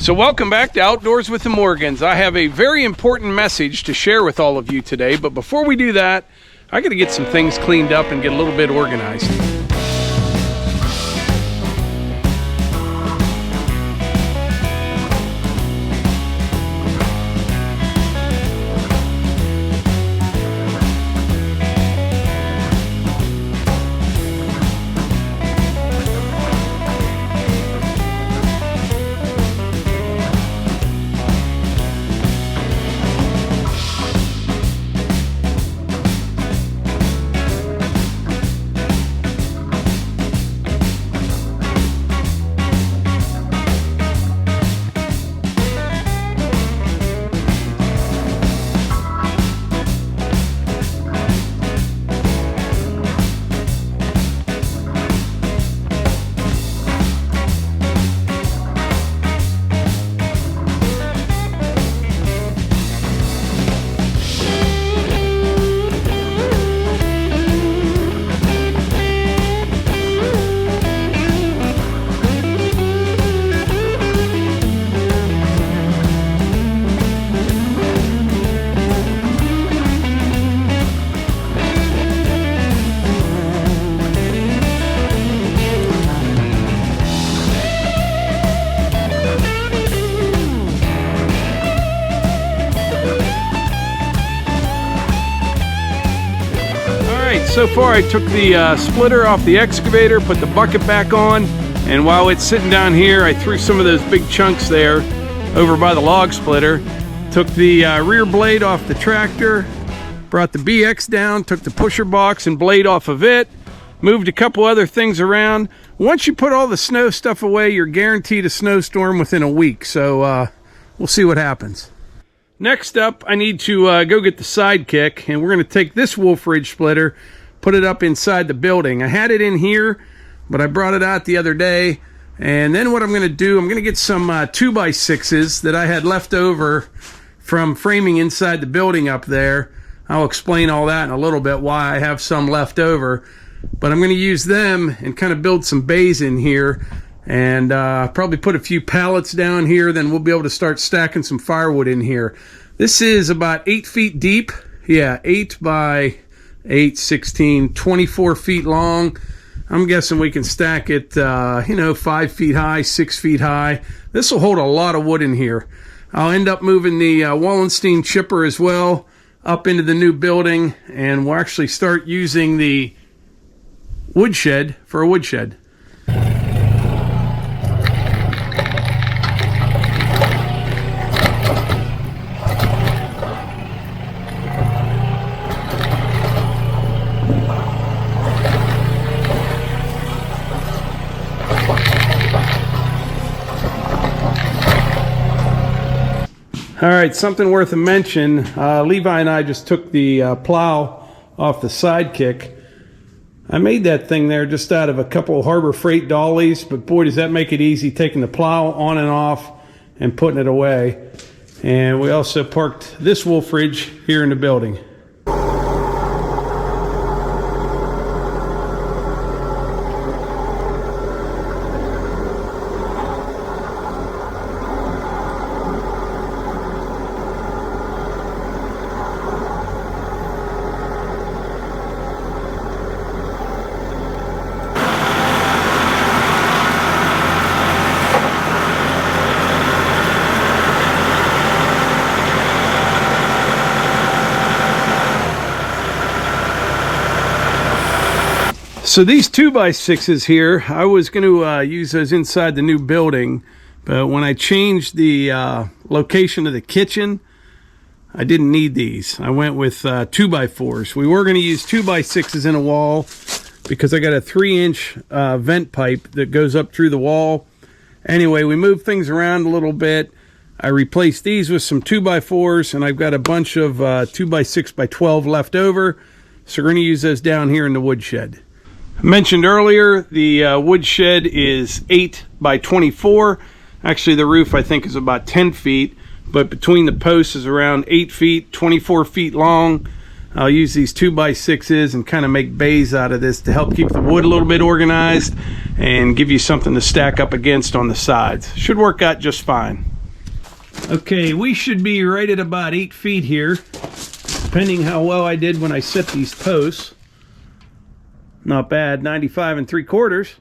So welcome back to Outdoors with the Morgans. I have a very important message to share with all of you today, but before we do that, I got to get some things cleaned up and get a little bit organized. So far I took the splitter off the excavator, put the bucket back on, and while it's sitting down here I threw some of those big chunks there over by the log splitter. Took the rear blade off the tractor, brought the BX down, took the pusher box and blade off of it, moved a couple other things around. Once you put all the snow stuff away, you're guaranteed a snowstorm within a week, so we'll see what happens. Next up, I need to go get the sidekick, and we're going to take this Wolfe ridge splitter, put it up inside the building. I had it in here, but I brought it out the other day, and then what I'm going to do, I'm going to get some 2x6s that I had left over from framing inside the building up there. I'll explain all that in a little bit, why I have some left over, but I'm going to use them and kind of build some bays in here, and probably put a few pallets down here. Then we'll be able to start stacking some firewood in here. This is about 8 feet deep. Yeah, 8 by 8, 16, 24 feet long. I'm guessing we can stack it, 5 feet high, 6 feet high. This will hold a lot of wood in here. I'll end up moving the Wallenstein chipper as well up into the new building, and we'll actually start using the woodshed for a woodshed. All right, something worth a mention. Levi and I just took the plow off the sidekick. I made that thing there just out of a couple of Harbor Freight dollies, but boy, does that make it easy taking the plow on and off and putting it away. And we also parked this Wolfe ridge here in the building. So these 2x6s here, I was going to use those inside the new building, but when I changed the location of the kitchen, I didn't need these. I went with 2x4s. We were going to use 2x6s in a wall because I got a 3-inch vent pipe that goes up through the wall. Anyway, we moved things around a little bit. I replaced these with some 2x4s, and I've got a bunch of 2x6x12 left over, so we're going to use those down here in the woodshed. I mentioned earlier the woodshed is 8 by 24. Actually, the roof I think is about 10 feet, but between the posts is around 8 feet, 24 feet long. I'll use these 2x6s and kind of make bays out of this to help keep the wood a little bit organized and give you something to stack up against on the sides. Should work out just fine. Okay, we should be right at about 8 feet here, depending how well I did when I set these posts. Not bad, 95 3/4.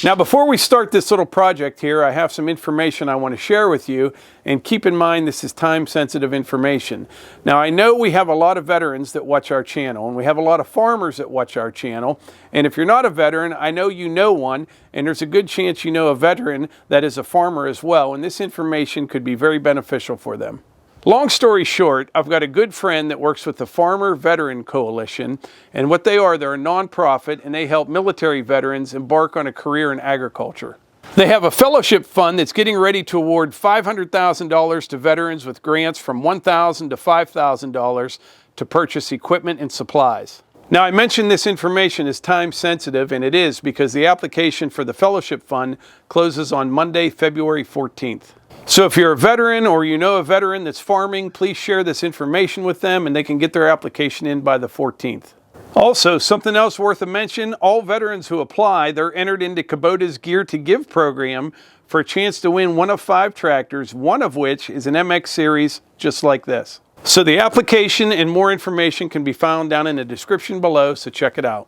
Now before we start this little project here, I have some information I want to share with you, and keep in mind this is time sensitive information. Now I know we have a lot of veterans that watch our channel, and we have a lot of farmers that watch our channel, and if you're not a veteran, I know you know one, and there's a good chance you know a veteran that is a farmer as well, and this information could be very beneficial for them. Long story short, I've got a good friend that works with the Farmer Veteran Coalition, and what they are, they're a nonprofit, and they help military veterans embark on a career in agriculture. They have a fellowship fund that's getting ready to award $500,000 to veterans with grants from $1,000 to $5,000 to purchase equipment and supplies. Now I mentioned this information is time sensitive, and it is because the application for the fellowship fund closes on Monday, February 14th. So if you're a veteran or you know a veteran that's farming, please share this information with them and they can get their application in by the 14th. Also, something else worth a mention, all veterans who apply, they're entered into Kubota's Gear to Give program for a chance to win one of 5 tractors, one of which is an MX series just like this. So the application and more information can be found down in the description below, so check it out.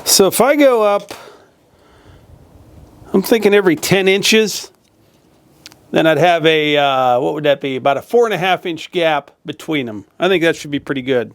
So if I go up, I'm thinking every 10 inches, then I'd have a, what would that be? About a 4.5 inch gap between them. I think that should be pretty good.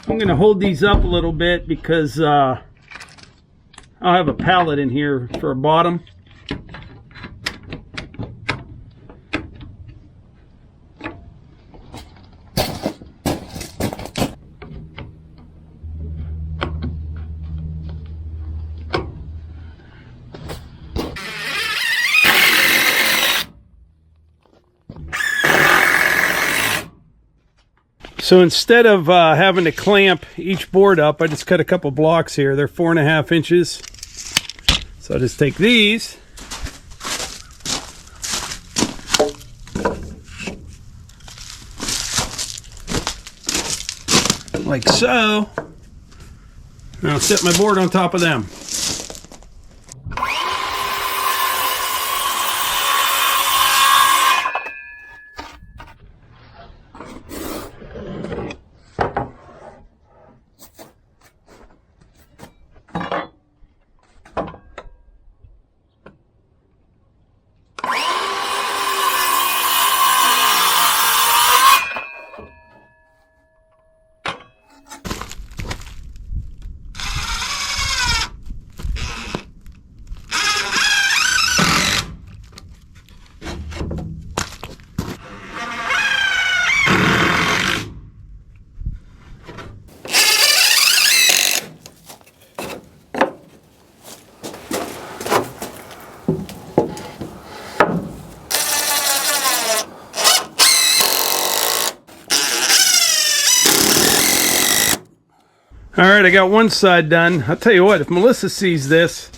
I'm going to hold these up a little bit because I'll have a pallet in here for a bottom. So instead of having to clamp each board up, I just cut a couple blocks here. They're 4.5 inches. So I'll just take these. Like so. And I'll set my board on top of them. All right, I got one side done. I'll tell you what, if Melissa sees this,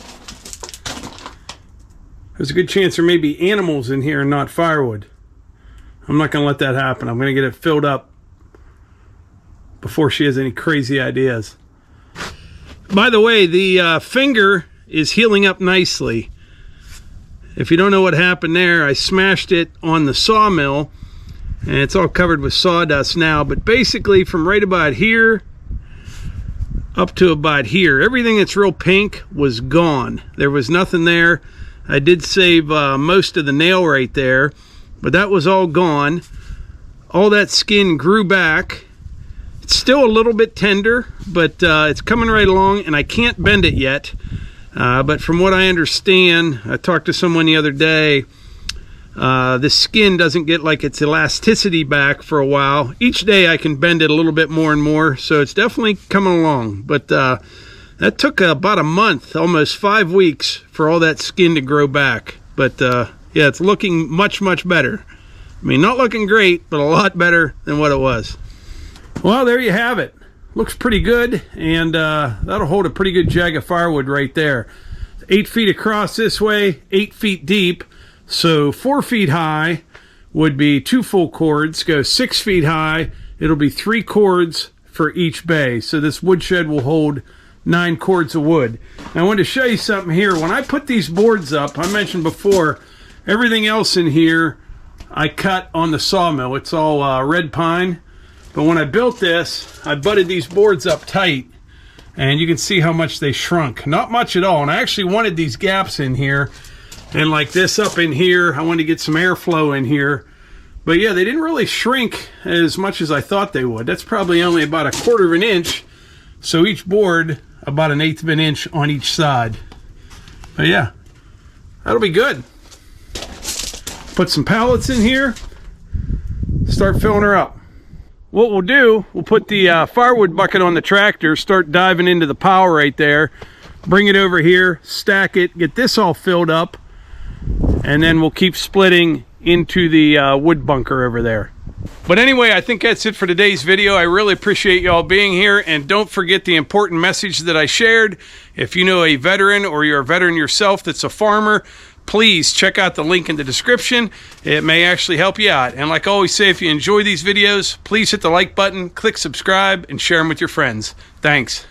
there's a good chance there may be animals in here and not firewood. I'm not going to let that happen. I'm going to get it filled up before she has any crazy ideas. By the way, the finger is healing up nicely. If you don't know what happened there, I smashed it on the sawmill, and it's all covered with sawdust now. But basically, from right about here up to about here, everything that's real pink was gone. There was nothing there. I did save most of the nail right there, but that was all gone. All that skin grew back. It's still a little bit tender, but it's coming right along, and I can't bend it yet. But from what I understand, I talked to someone the other day, the skin doesn't get like its elasticity back for a while. Each day I can bend it a little bit more and more, so it's definitely coming along. But that took about a month, almost 5 weeks, for all that skin to grow back. But yeah, it's looking much, much better. I mean, not looking great, but a lot better than what it was. Well, there you have it. Looks pretty good, and that'll hold a pretty good jag of firewood right there. 8 feet across this way, 8 feet deep. So 4 feet high would be 2 full cords. Go 6 feet high, it'll be 3 cords for each bay. So this woodshed will hold 9 cords of wood. Now, I wanted to show you something here. When I put these boards up, I mentioned before, everything else in here I cut on the sawmill. It's all red pine. But when I built this, I butted these boards up tight, and you can see how much they shrunk. Not much at all. And I actually wanted these gaps in here, and like this up in here, I wanted to get some airflow in here. But yeah, they didn't really shrink as much as I thought they would. That's probably only about 1/4 of an inch. So each board about 1/8 of an inch on each side. But yeah, that'll be good. Put some pallets in here, start filling her up. What we'll do, we'll put the firewood bucket on the tractor, start diving into the pile right there, bring it over here, stack it, get this all filled up, and then we'll keep splitting into the wood bunker over there. But anyway, I think that's it for today's video. I really appreciate y'all being here, and don't forget the important message that I shared. If you know a veteran or you're a veteran yourself that's a farmer, please check out the link in the description. It may actually help you out. And like I always say, if you enjoy these videos, please hit the like button, click subscribe, and share them with your friends. Thanks.